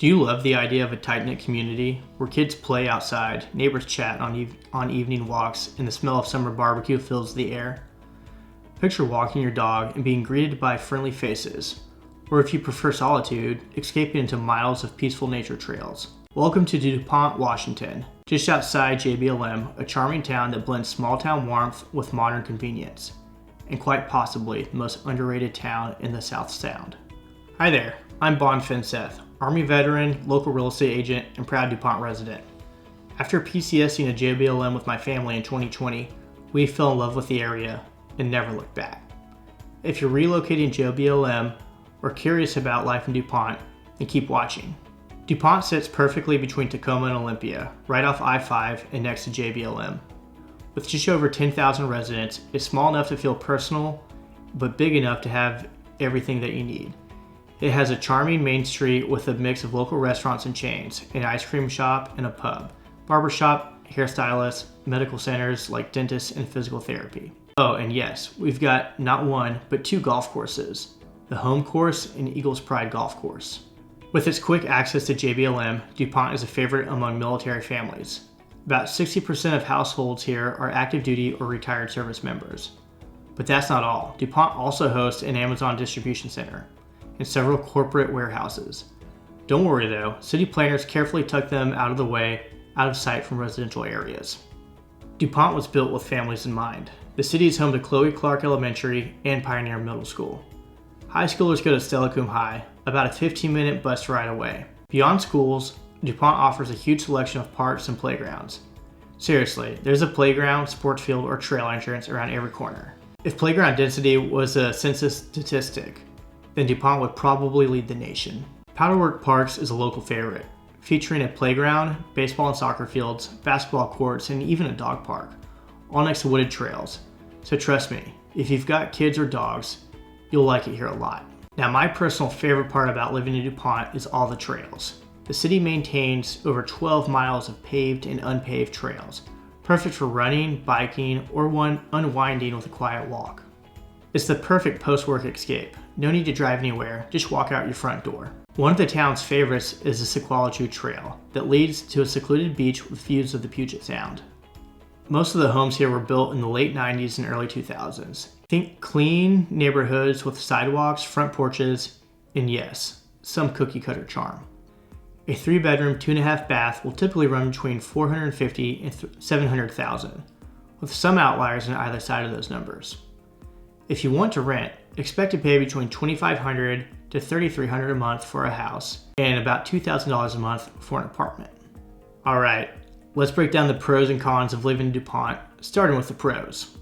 Do you love the idea of a tight-knit community where kids play outside, neighbors chat on evening walks, and the smell of summer barbecue fills the air? Picture walking your dog and being greeted by friendly faces, or if you prefer solitude, escaping into miles of peaceful nature trails. Welcome to DuPont, Washington, just outside JBLM, a charming town that blends small-town warmth with modern convenience, and quite possibly the most underrated town in the South Sound. Hi there, I'm Bon Finseth, Army veteran, local real estate agent, and proud DuPont resident. After PCSing a JBLM with my family in 2020, we fell in love with the area and never looked back. If you're relocating JBLM or curious about life in DuPont, then keep watching. DuPont sits perfectly between Tacoma and Olympia, right off I-5 and next to JBLM. With just over 10,000 residents, it's small enough to feel personal, but big enough to have everything that you need. It has a charming main street with a mix of local restaurants and chains, an ice cream shop and a pub, barbershop, hairstylists, medical centers like dentists and physical therapy. Oh, and yes, we've got not one, but two golf courses, the Home Course and Eagles Pride Golf Course. With its quick access to JBLM, DuPont is a favorite among military families. About 60% of households here are active duty or retired service members. But that's not all. DuPont also hosts an Amazon distribution center and several corporate warehouses. Don't worry though, city planners carefully tuck them out of the way, out of sight from residential areas. DuPont was built with families in mind. The city is home to Chloe Clark Elementary and Pioneer Middle School. High schoolers go to Steilacoom High, about a 15-minute bus ride away. Beyond schools, DuPont offers a huge selection of parks and playgrounds. Seriously, there's a playground, sports field, or trail entrance around every corner. If playground density was a census statistic, then DuPont would probably lead the nation. Powderwork Parks is a local favorite, featuring a playground, baseball and soccer fields, basketball courts, and even a dog park, all next to wooded trails. So trust me, if you've got kids or dogs, you'll like it here a lot. Now, my personal favorite part about living in DuPont is all the trails. The city maintains over 12 miles of paved and unpaved trails, perfect for running, biking, or unwinding with a quiet walk. It's the perfect post-work escape. No need to drive anywhere, just walk out your front door. One of the town's favorites is the Sequalitu Trail that leads to a secluded beach with views of the Puget Sound. Most of the homes here were built in the late 90s and early 2000s. Think clean neighborhoods with sidewalks, front porches, and yes, some cookie cutter charm. A 3-bedroom, 2.5 bath will typically run between $450,000 and $700,000, with some outliers on either side of those numbers. If you want to rent, expect to pay between $2,500 to $3,300 a month for a house and about $2,000 a month for an apartment. All right, let's break down the pros and cons of living in DuPont, starting with the pros.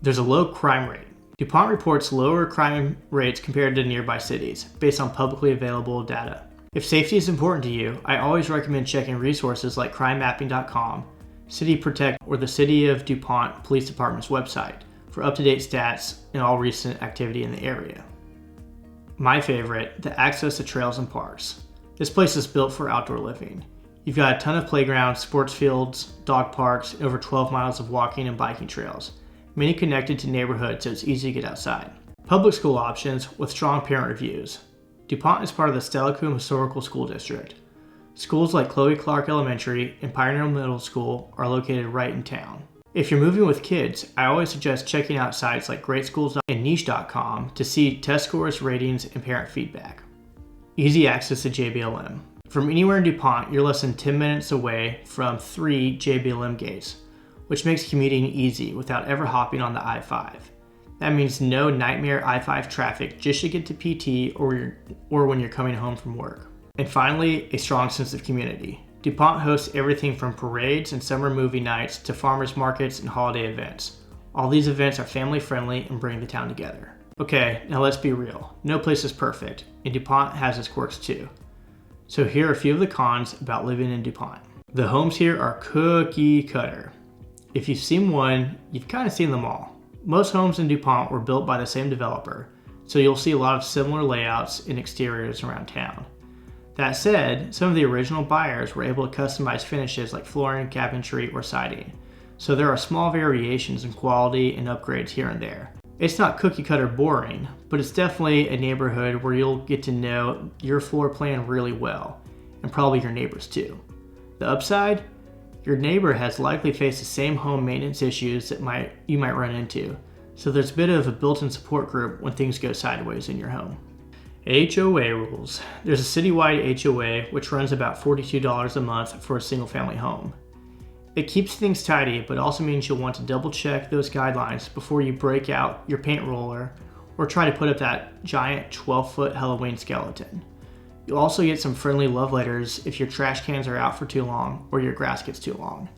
There's a low crime rate. DuPont reports lower crime rates compared to nearby cities based on publicly available data. If safety is important to you, I always recommend checking resources like crimemapping.com, City Protect, or the City of DuPont Police Department's website for up-to-date stats and all recent activity in the area. My favorite, the access to trails and parks. This place is built for outdoor living. You've got a ton of playgrounds, sports fields, dog parks, and over 12 miles of walking and biking trails, many connected to neighborhoods so it's easy to get outside. Public school options with strong parent reviews. DuPont is part of the Steilacoom Historical School District. Schools like Chloe Clark Elementary and Pioneer Middle School are located right in town. If you're moving with kids, I always suggest checking out sites like greatschools and niche.com to see test scores, ratings, and parent feedback. Easy access to JBLM. From anywhere in DuPont, you're less than 10 minutes away from 3 JBLM gates, which makes commuting easy without ever hopping on the I-5. That means no nightmare I-5 traffic just to get to PT or when you're coming home from work. And finally, a strong sense of community. DuPont hosts everything from parades and summer movie nights to farmers markets and holiday events. All these events are family friendly and bring the town together. Okay, now let's be real. No place is perfect, and DuPont has its quirks too. So here are a few of the cons about living in DuPont. The homes here are cookie cutter. If you've seen one, you've kind of seen them all. Most homes in DuPont were built by the same developer, so you'll see a lot of similar layouts and exteriors around town. That said, some of the original buyers were able to customize finishes like flooring, cabinetry, or siding, so there are small variations in quality and upgrades here and there. It's not cookie cutter boring, but it's definitely a neighborhood where you'll get to know your floor plan really well and probably your neighbors too. The upside? Your neighbor has likely faced the same home maintenance issues that you might run into, so there's a bit of a built-in support group when things go sideways in your home. HOA rules. There's a citywide HOA which runs about $42 a month for a single family home. It keeps things tidy, but also means you'll want to double check those guidelines before you break out your paint roller or try to put up that giant 12-foot Halloween skeleton. You'll also get some friendly love letters if your trash cans are out for too long or your grass gets too long.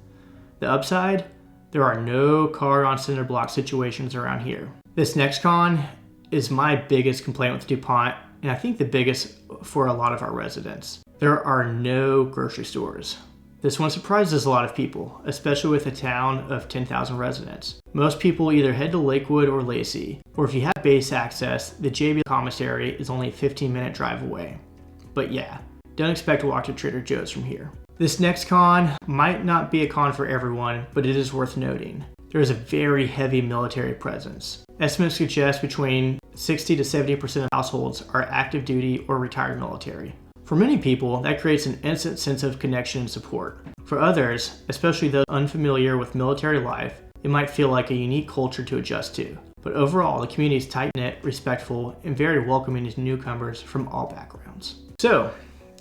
The upside? There are no car on cinder block situations around here. This next con is my biggest complaint with DuPont, and I think the biggest for a lot of our residents. There are no grocery stores. This one surprises a lot of people, especially with a town of 10,000 residents. Most people either head to Lakewood or Lacey, or if you have base access, the JBLM commissary is only a 15-minute drive away. But yeah, don't expect to walk to Trader Joe's from here. This next con might not be a con for everyone, but it is worth noting. There is a very heavy military presence. Estimates suggest between 60 to 70% of households are active duty or retired military. For many people, that creates an instant sense of connection and support. For others, especially those unfamiliar with military life, it might feel like a unique culture to adjust to. But overall, the community is tight-knit, respectful, and very welcoming to newcomers from all backgrounds. So,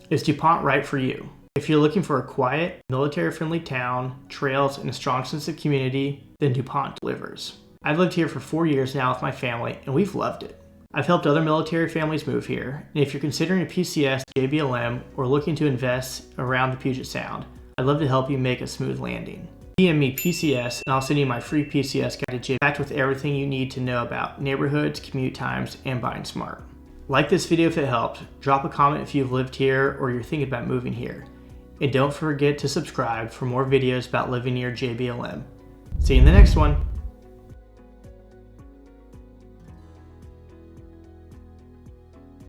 is DuPont right for you? If you're looking for a quiet, military-friendly town, trails, and a strong sense of community, then DuPont delivers. I've lived here for 4 years now with my family, and we've loved it. I've helped other military families move here, and if you're considering a PCS, JBLM, or looking to invest around the Puget Sound, I'd love to help you make a smooth landing. DM me PCS, and I'll send you my free PCS guide to JBLM, packed with everything you need to know about neighborhoods, commute times, and buying smart. Like this video if it helped, drop a comment if you've lived here or you're thinking about moving here. And don't forget to subscribe for more videos about living near JBLM. See you in the next one.